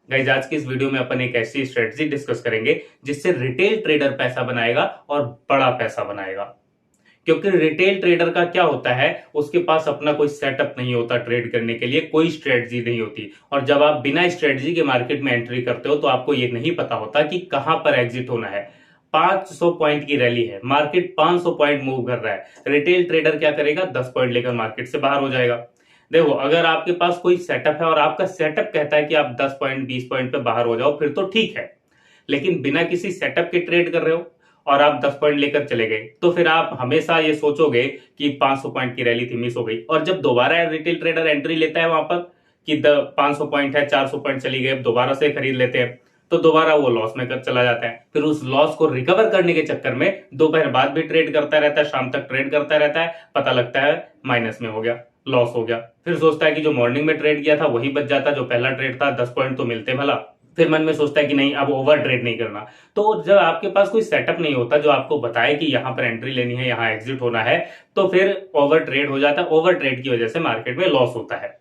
Guys आज की इस वीडियो में अपन एक ऐसी स्ट्रेटजी डिस्कस करेंगे जिससे रिटेल ट्रेडर पैसा बनाएगा और बड़ा पैसा बनाएगा। क्योंकि रिटेल ट्रेडर का क्या होता है, उसके पास अपना कोई सेटअप नहीं होता, ट्रेड करने के लिए कोई स्ट्रेटजी नहीं होती। और जब आप बिना स्ट्रेटजी के मार्केट में एंट्री करते हो तो आपको ये नहीं पता होता कि कहां पर एग्जिट होना है। 500 पॉइंट की रैली है, मार्केट 500 पॉइंट मूव कर रहा है, रिटेल ट्रेडर क्या करेगा, 10 पॉइंट लेकर मार्केट से बाहर हो जाएगा। देखो, अगर आपके पास कोई सेटअप है और आपका सेटअप कहता है कि आप 10 पॉइंट 20 पॉइंट पे बाहर हो जाओ, फिर तो ठीक है। लेकिन बिना किसी सेटअप के ट्रेड कर रहे हो और आप 10 पॉइंट लेकर चले गए, तो फिर आप हमेशा ये सोचोगे कि 500 पॉइंट की रैली थी, मिस हो गई। और जब दोबारा रिटेल ट्रेडर एंट्री लेता है वहां पर कि 500 पॉइंट है, 400 पॉइंट चली गई, अब दोबारा से खरीद लेते हैं, तो दोबारा वो लॉस में कर चला जाता है। फिर उस लॉस को रिकवर करने के चक्कर में दोपहर बाद भी ट्रेड करता रहता है, शाम तक ट्रेड करता रहता है, पता लगता है माइनस में हो गया, लॉस हो गया। फिर सोचता है कि जो मॉर्निंग में ट्रेड किया था वही बच जाता, जो पहला ट्रेड था 10 पॉइंट तो मिलते भला। फिर मन में सोचता है कि नहीं, अब ओवर ट्रेड नहीं करना। तो जब आपके पास कोई सेटअप नहीं होता जो आपको बताए कि यहां पर एंट्री लेनी है, यहां एग्जिट होना है, तो फिर ओवर ट्रेड हो जाता है। ओवर ट्रेड की वजह से मार्केट में लॉस होता है।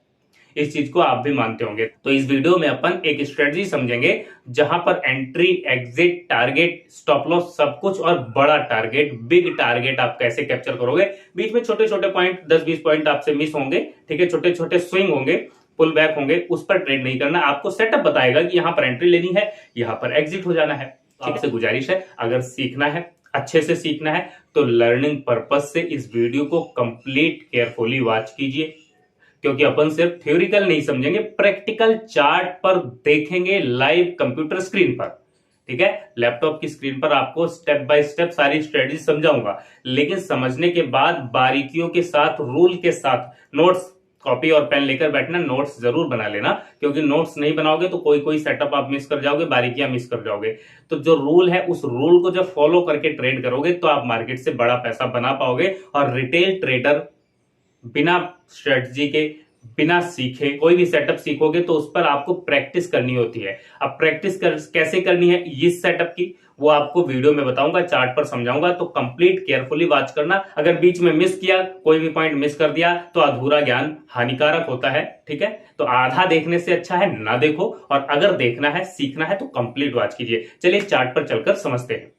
इस चीज को आप भी मानते होंगे। तो इस वीडियो में अपन एक स्ट्रेटजी समझेंगे जहां पर entry, exit, target, stop loss सब कुछ, और बड़ा टारगेट, बिग टारगेट आप कैसे कैप्चर करोगे। बीच में छोटे छोटे पॉइंट, 10-20 पॉइंट आपसे मिस होंगे, ठीक है, छोटे छोटे स्विंग होंगे, पुल बैक होंगे, उस पर ट्रेड नहीं करना। आपको सेटअप बताएगा कि यहां पर एंट्री लेनी है, यहां पर एग्जिट हो जाना है। आपसे गुजारिश है, अगर सीखना है, अच्छे से सीखना है, तो लर्निंग पर्पज से इस वीडियो को कंप्लीट केयरफुली वॉच कीजिए। क्योंकि अपन सिर्फ थ्योरिकल नहीं समझेंगे, प्रैक्टिकल चार्ट पर देखेंगे, लाइव कंप्यूटर स्क्रीन पर, ठीक है, लैपटॉप की स्क्रीन पर आपको स्टेप बाय स्टेप सारी स्ट्रेटजी समझाऊंगा। लेकिन समझने के बाद बारीकियों के साथ, रूल के साथ, नोट्स, कॉपी और पेन लेकर बैठना, नोट्स जरूर बना लेना। क्योंकि नोट्स नहीं बनाओगे तो कोई कोई सेटअप आप मिस कर जाओगे, बारीकियां मिस कर जाओगे। तो जो रूल है, उस रूल को जब फॉलो करके ट्रेड करोगे तो आप मार्केट से बड़ा पैसा बना पाओगे। और रिटेल ट्रेडर बिना स्ट्रेटजी के, बिना सीखे कोई भी सेटअप सीखोगे तो उस पर आपको प्रैक्टिस करनी होती है। अब प्रैक्टिस कैसे करनी है इस सेटअप की, वो आपको वीडियो में बताऊंगा, चार्ट पर समझाऊंगा। तो कंप्लीट केयरफुली वॉच करना। अगर बीच में मिस किया, कोई भी पॉइंट मिस कर दिया, तो अधूरा ज्ञान हानिकारक होता है, ठीक है। तो आधा देखने से अच्छा है ना देखो, और अगर देखना है, सीखना है, तो कंप्लीट वॉच कीजिए। चलिए चार्ट पर चलकर समझते हैं।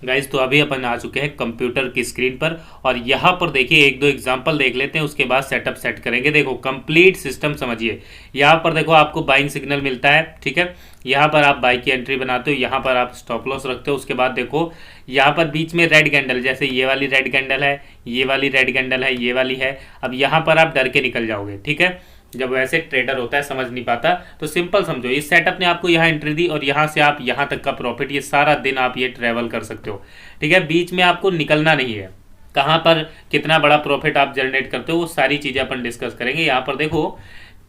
गाइज तो अभी अपन आ चुके हैं कंप्यूटर की स्क्रीन पर, और यहाँ पर देखिए एक दो एग्जांपल देख लेते हैं, उसके बाद सेटअप सेट करेंगे। देखो कंप्लीट सिस्टम समझिए। यहाँ पर देखो आपको बाइंग सिग्नल मिलता है, ठीक है, यहाँ पर आप बाई की एंट्री बनाते हो, यहाँ पर आप स्टॉप लॉस रखते हो। उसके बाद देखो यहाँ पर बीच में रेड कैंडल, जैसे ये वाली रेड कैंडल है, ये वाली रेड कैंडल है, ये वाली है। अब यहाँ पर आप डर के निकल जाओगे, ठीक है। जब वैसे ट्रेडर होता है, समझ नहीं पाता, तो सिंपल समझो, इस सेटअप ने आपको यहाँ एंट्री दी और यहाँ से आप यहाँ तक का प्रॉफिट, ये सारा दिन आप ये ट्रेवल कर सकते हो, ठीक है। बीच में आपको निकलना नहीं है। कहाँ पर कितना बड़ा प्रॉफिट आप जनरेट करते हो, वो सारी चीज़ें अपन डिस्कस करेंगे। यहाँ पर देखो,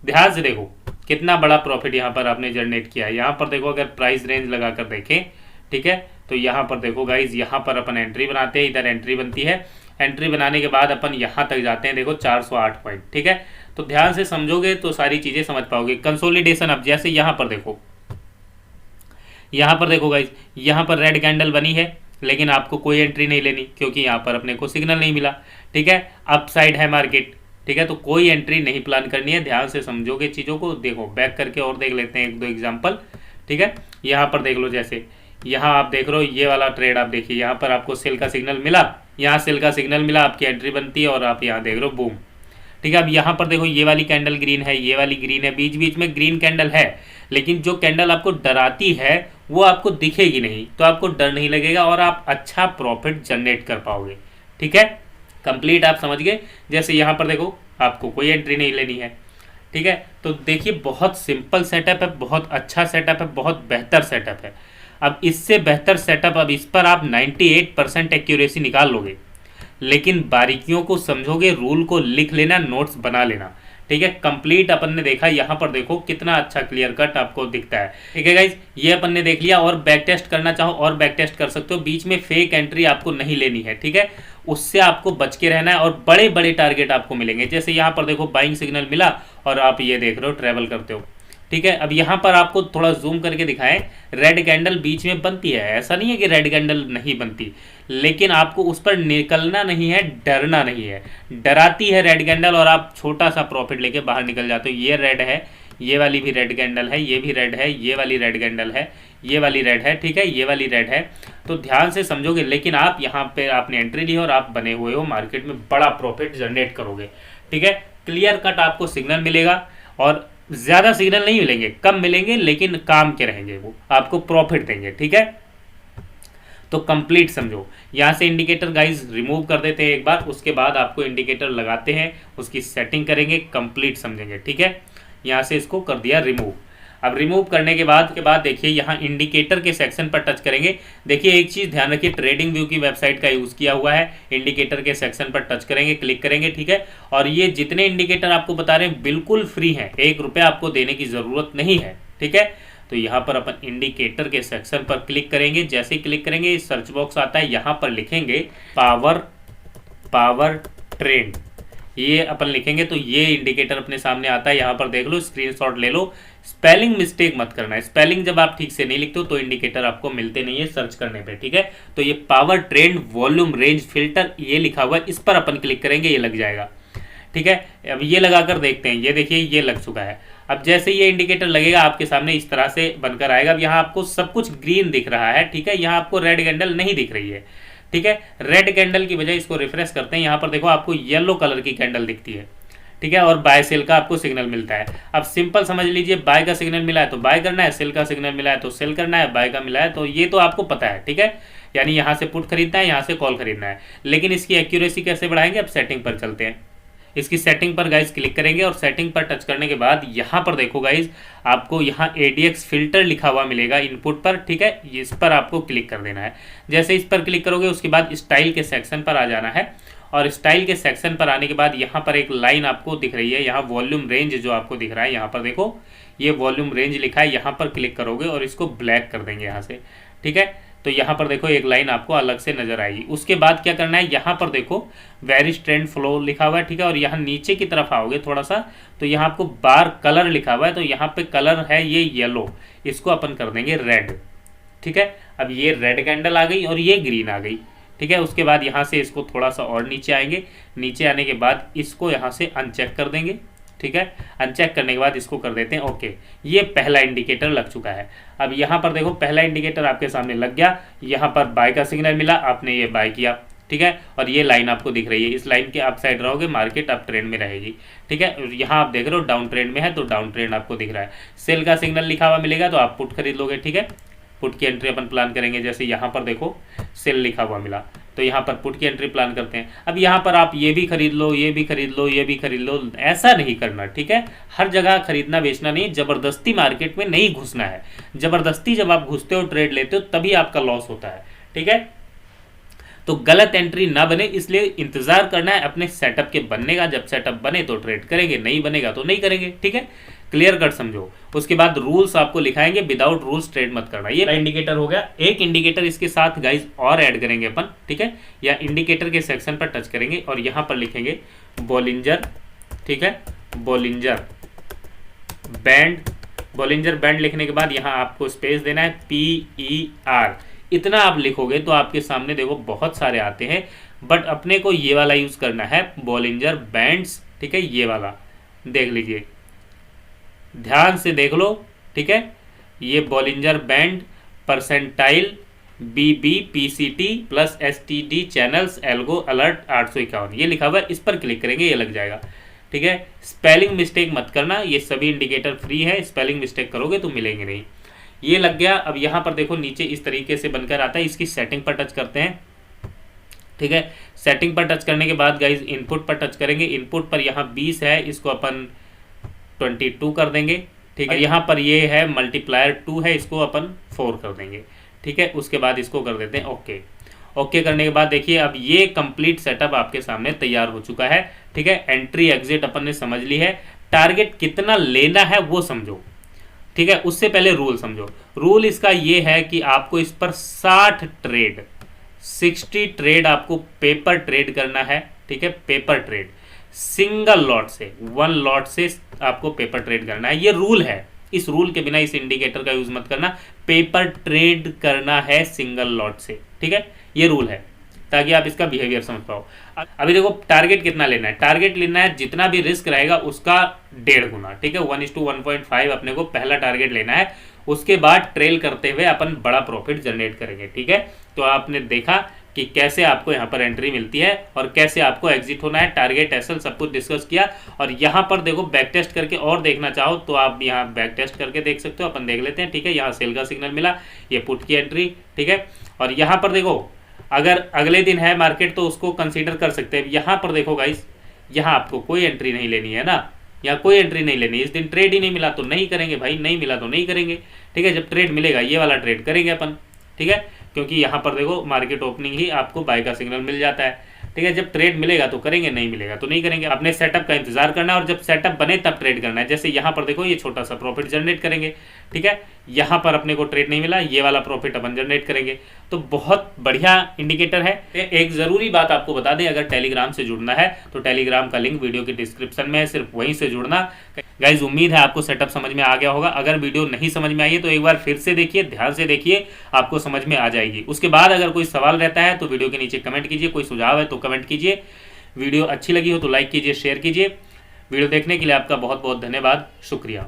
ध्यान से देखो कितना बड़ा प्रॉफिट यहाँ पर आपने जनरेट किया है। यहाँ पर देखो, अगर प्राइस रेंज लगाकर देखें, ठीक है, तो यहाँ पर देखो गाइज, यहाँ पर अपन एंट्री बनाते हैं, इधर एंट्री बनती है। एंट्री बनाने के बाद अपन यहाँ तक जाते हैं, देखो 408 पॉइंट, ठीक है। तो ध्यान से समझोगे तो सारी चीज़ें समझ पाओगे। कंसोलिडेशन, अब जैसे यहाँ पर देखो, यहाँ पर देखो गाइज, यहाँ पर रेड कैंडल बनी है, लेकिन आपको कोई एंट्री नहीं लेनी क्योंकि यहाँ पर अपने को सिग्नल नहीं मिला, ठीक है। अप साइड है मार्केट, ठीक है, तो कोई एंट्री नहीं प्लान करनी है। ध्यान से समझोगे चीज़ों को। देखो बैक करके और देख लेते हैं एक दो एग्जाम्पल, ठीक है। यहाँ पर देख लो, जैसे यहाँ आप देख रहे हो, ये वाला ट्रेड आप देखिए, यहाँ पर आपको सेल का सिग्नल मिला, यहाँ सेल का सिग्नल मिला, आपकी एंट्री बनती है, और आप यहाँ देख रहे हो बूम, ठीक है। अब यहाँ पर देखो, ये वाली कैंडल ग्रीन है, ये वाली ग्रीन है, बीच बीच में ग्रीन कैंडल है, लेकिन जो कैंडल आपको डराती है वो आपको दिखेगी नहीं, तो आपको डर नहीं लगेगा और आप अच्छा प्रॉफिट जनरेट कर पाओगे, ठीक है। कंप्लीट आप समझ गए। जैसे यहाँ पर देखो, आपको कोई एंट्री नहीं लेनी है, ठीक है। तो देखिए बहुत सिंपल सेटअप है, बहुत अच्छा सेटअप है, बहुत बेहतर सेटअप है। अब इससे बेहतर सेटअप, अब इस पर आप 98% एक्यूरेसी निकाल लोगे, लेकिन बारीकियों को समझोगे, रूल को लिख लेना, नोट्स बना लेना, ठीक है। कंप्लीट अपन ने देखा, यहाँ पर देखो कितना अच्छा क्लियर कट आपको दिखता है, ठीक है गाइज। ये अपन ने देख लिया, और बैक टेस्ट करना चाहो और बैक टेस्ट कर सकते हो। बीच में फेक एंट्री आपको नहीं लेनी है, ठीक है, उससे आपको बच के रहना है, और बड़े बड़े टारगेट आपको मिलेंगे। जैसे यहाँ पर देखो बाइंग सिग्नल मिला और आप ये देख रहे हो ट्रेवल करते हो, ठीक है। अब यहाँ पर आपको थोड़ा जूम करके दिखाएं, रेड कैंडल बीच में बनती है, ऐसा नहीं है कि रेड कैंडल नहीं बनती, लेकिन आपको उस पर निकलना नहीं है, डरना नहीं है। डराती है रेड कैंडल और आप छोटा सा प्रॉफिट लेके बाहर निकल जाते हो। ये रेड है, ये वाली भी रेड कैंडल है, ये भी रेड है, ये वाली रेड कैंडल है, ये वाली रेड है, ठीक है, ये वाली रेड है। तो ध्यान से समझोगे, लेकिन आप यहाँ पे आपने एंट्री ली और आप बने हुए हो मार्केट में, बड़ा प्रॉफिट जनरेट करोगे, ठीक है। क्लियर कट आपको सिग्नल मिलेगा और ज़्यादा सिग्नल नहीं मिलेंगे, कम मिलेंगे, लेकिन काम के रहेंगे, वो आपको प्रॉफिट देंगे, ठीक है। तो कंप्लीट समझो। यहाँ से इंडिकेटर गाइज रिमूव कर देते हैं एक बार, उसके बाद आपको इंडिकेटर लगाते हैं, उसकी सेटिंग करेंगे, कंप्लीट समझेंगे, ठीक है। यहाँ से इसको कर दिया रिमूव। अब रिमूव करने के बाद देखिए यहाँ इंडिकेटर के सेक्शन पर टच करेंगे। देखिए एक चीज़ ध्यान रखिए, ट्रेडिंग व्यू की वेबसाइट का यूज़ किया हुआ है। इंडिकेटर के सेक्शन पर टच करेंगे, क्लिक करेंगे, ठीक है। और ये जितने इंडिकेटर आपको बता रहे हैं बिल्कुल फ्री हैं, 1 रुपया आपको देने की ज़रूरत नहीं है, ठीक है। तो यहाँ पर अपन इंडिकेटर के सेक्शन पर क्लिक करेंगे। जैसे ही क्लिक करेंगे सर्च बॉक्स आता है, यहाँ पर लिखेंगे पावर ट्रेंड, ये अपन लिखेंगे तो ये इंडिकेटर अपने सामने आता है। यहाँ पर देख लो, स्क्रीनशॉट ले लो। स्पेलिंग मिस्टेक मत करना है, स्पेलिंग जब आप ठीक से नहीं लिखते हो तो इंडिकेटर आपको मिलते नहीं है सर्च करने पे, ठीक है। तो ये power trend volume range filter ये लिखा हुआ है, इस पर अपन क्लिक करेंगे, ये लग जाएगा, ठीक है। अब ये लगाकर देखते हैं, ये देखिए ये लग चुका है। अब जैसे ये इंडिकेटर लगेगा आपके सामने इस तरह से बनकर आएगा। अब यहाँ आपको सब कुछ ग्रीन दिख रहा है, ठीक है, यहाँ आपको रेड कैंडल नहीं दिख रही है, ठीक है। रेड कैंडल की बजाय इसको रिफ्रेश करते हैं, यहाँ पर देखो आपको येलो कलर की कैंडल दिखती है, ठीक है, और बाय सेल का आपको सिग्नल मिलता है। अब सिंपल समझ लीजिए, बाय का सिग्नल मिला है तो बाय करना है, सेल का सिग्नल मिला है तो सेल करना है, बाय का मिला है तो ये तो आपको पता है, ठीक है। यानी यहाँ से पुट खरीदना है, यहाँ से कॉल खरीदना है। लेकिन इसकी एक्यूरेसी कैसे बढ़ाएंगे, अब सेटिंग पर चलते हैं। इसकी सेटिंग पर गाइज क्लिक करेंगे और सेटिंग पर टच करने के बाद यहाँ पर देखो गाइज, आपको यहाँ ADX फिल्टर लिखा हुआ मिलेगा इनपुट पर, ठीक है। इस पर आपको क्लिक कर देना है। जैसे इस पर क्लिक करोगे उसके बाद स्टाइल के सेक्शन पर आ जाना है, और स्टाइल के सेक्शन पर आने के बाद यहाँ पर एक लाइन आपको दिख रही है, यहाँ वॉल्यूम रेंज जो आपको दिख रहा है, यहाँ पर देखो ये वॉल्यूम रेंज लिखा है, यहाँ पर क्लिक करोगे और इसको ब्लैक कर देंगे यहाँ से, ठीक है। तो यहाँ पर देखो एक लाइन आपको अलग से नजर आएगी। उसके बाद क्या करना है, यहाँ पर देखो वेरिज ट्रेंड फ्लो लिखा हुआ है, ठीक है। और यहाँ नीचे की तरफ आओगे थोड़ा सा तो यहाँ आपको बार कलर लिखा हुआ है, तो यहाँ पे कलर है ये येलो, इसको अपन कर देंगे रेड, ठीक है। अब ये रेड कैंडल आ गई और ये ग्रीन आ गई, ठीक है। उसके बाद यहाँ से इसको थोड़ा सा और नीचे आएंगे, नीचे आने के बाद इसको यहाँ से अनचेक कर देंगे, ठीक है। अनचेक करने के बाद इसको कर देते हैं ओके। ये पहला इंडिकेटर लग चुका है। अब यहाँ पर देखो पहला इंडिकेटर आपके सामने लग गया, यहाँ पर बाय का सिग्नल मिला, आपने ये बाय किया, ठीक है। और ये लाइन आपको दिख रही है, इस लाइन के अप साइड रहोगे मार्केट अप ट्रेंड में रहेगी, ठीक है। यहाँ आप देख रहे हो डाउन ट्रेंड में है तो डाउन ट्रेंड आपको दिख रहा है। सेल का सिग्नल लिखा हुआ मिलेगा तो आप पुट खरीद लोगे, ठीक है। पुट की एंट्री अपन प्लान करेंगे। जैसे यहाँ पर देखो सेल लिखा हुआ मिला तो यहाँ पर पुट की एंट्री प्लान करते हैं। अब यहाँ पर आप ये भी खरीद लो, ये भी खरीद लो, ये भी खरीद लो, ऐसा नहीं करना, ठीक है। हर जगह खरीदना बेचना नहीं, जबरदस्ती मार्केट में नहीं घुसना है। जबरदस्ती जब आप घुसते हो ट्रेड लेते हो तभी आपका लॉस होता है, ठीक है। तो गलत एंट्री ना बने, इसलिए इंतजार करना है अपने सेटअप के बनने का। जब सेटअप बने तो ट्रेड करेंगे, नहीं बनेगा तो नहीं करेंगे, ठीक है। क्लियर कट समझो। उसके बाद रूल्स आपको लिखाएंगे, विदाउट रूल्स ट्रेड मत करना। ये इंडिकेटर हो गया। एक इंडिकेटर इसके साथ गाइज और ऐड करेंगे अपन, ठीक है। या इंडिकेटर के सेक्शन पर टच करेंगे और यहाँ पर लिखेंगे बॉलिंजर, ठीक है, बॉलिंजर बैंड। बॉलिंजर बैंड लिखने के बाद यहाँ आपको स्पेस देना है, PER। इतना आप लिखोगे तो आपके सामने देखो बहुत सारे आते हैं, बट अपने को ये वाला यूज करना है, बॉलिंजर बैंड्स, ठीक है। ये वाला देख लीजिए, ध्यान से देख लो, ठीक है। ये Bollinger band percentile BBPCT plus STD channels algo alert 851, ये लिखा हुआ है, इस पर क्लिक करेंगे ये लग जाएगा, ठीक है। स्पेलिंग मिस्टेक मत करना, ये सभी इंडिकेटर फ्री है, स्पेलिंग मिस्टेक करोगे तो मिलेंगे नहीं। ये लग गया। अब यहाँ पर देखो नीचे इस तरीके से बनकर आता है। इसकी सेटिंग पर टच करते हैं, ठीक है। सेटिंग पर टच करने के बाद गाइज इनपुट पर टच करेंगे। इनपुट पर यहाँ 20 है, इसको अपन 22 कर देंगे, ठीक है। यहाँ पर ये है मल्टीप्लायर 2 है, इसको अपन 4 कर देंगे, ठीक है। उसके बाद इसको कर देते हैं ओके। ओके करने के बाद देखिए अब ये कंप्लीट सेटअप आपके सामने तैयार हो चुका है, ठीक है। एंट्री एग्जिट अपन ने समझ ली है। टारगेट कितना लेना है वो समझो, ठीक है। उससे पहले रूल समझो। रूल इसका ये है कि आपको इस पर 60 ट्रेड आपको पेपर ट्रेड करना है, ठीक है। पेपर ट्रेड सिंगल लॉट से, 1 लॉट से आपको पेपर ट्रेड करना है, ये रूल है। इस रूल के बिना इस इंडिकेटर का यूज मत करना। पेपर ट्रेड करना है सिंगल लॉट से, ठीक है, ये रूल है। ताकि आप इसका बिहेवियर समझ पाओ। अभी देखो टारगेट कितना लेना है, टारगेट लेना है जितना भी रिस्क रहेगा उसका 1.5 गुना, ठीक है, 1:1.5 अपने को पहला टारगेट लेना है। उसके बाद ट्रेल करते हुए अपन बड़ा प्रॉफिट जनरेट करेंगे, ठीक है। तो आपने देखा कि कैसे आपको यहाँ पर एंट्री मिलती है और कैसे आपको एग्जिट होना है, टारगेट एसएल सब कुछ डिस्कस किया। और यहाँ पर देखो बैक टेस्ट करके और देखना चाहो तो आप यहाँ बैक टेस्ट करके देख सकते हो, अपन देख लेते हैं, ठीक है। यहाँ सेल का सिग्नल मिला, ये पुट की एंट्री, ठीक है। और यहाँ पर देखो अगर अगले दिन है मार्केट तो उसको कंसीडर कर सकते हैं। यहाँ पर देखो गाइस, यहाँ आपको कोई एंट्री नहीं लेनी है ना, यहाँ कोई एंट्री नहीं लेनी। इस दिन ट्रेड ही नहीं मिला तो नहीं करेंगे भाई, नहीं मिला तो नहीं करेंगे, ठीक है। जब ट्रेड मिलेगा ये वाला ट्रेड करेंगे अपन, ठीक है, क्योंकि यहाँ पर देखो मार्केट ओपनिंग ही आपको बाय का सिग्नल मिल जाता है, ठीक है। जब ट्रेड मिलेगा तो करेंगे, नहीं मिलेगा तो नहीं करेंगे। अपने सेटअप का इंतजार करना है और जब सेटअप बने तब ट्रेड करना है। जैसे यहाँ पर देखो ये छोटा सा प्रॉफिट जनरेट करेंगे, ठीक है। यहाँ पर अपने को ट्रेड नहीं मिला, ये वाला प्रॉफिट अपन जनरेट करेंगे, तो बहुत बढ़िया इंडिकेटर है। एक जरूरी बात आपको बता दें, अगर टेलीग्राम से जुड़ना है तो टेलीग्राम का लिंक वीडियो के डिस्क्रिप्शन में है, सिर्फ वहीं से जुड़ना। गाइज उम्मीद है आपको सेटअप समझ में आ गया होगा। अगर वीडियो नहीं समझ में आई है तो एक बार फिर से देखिए, ध्यान से देखिए, आपको समझ में आ जाएगी। उसके बाद अगर कोई सवाल रहता है तो वीडियो के नीचे कमेंट कीजिए, कोई सुझाव है तो कमेंट कीजिए। वीडियो अच्छी लगी हो तो लाइक कीजिए, शेयर कीजिए। वीडियो देखने के लिए आपका बहुत बहुत धन्यवाद, शुक्रिया।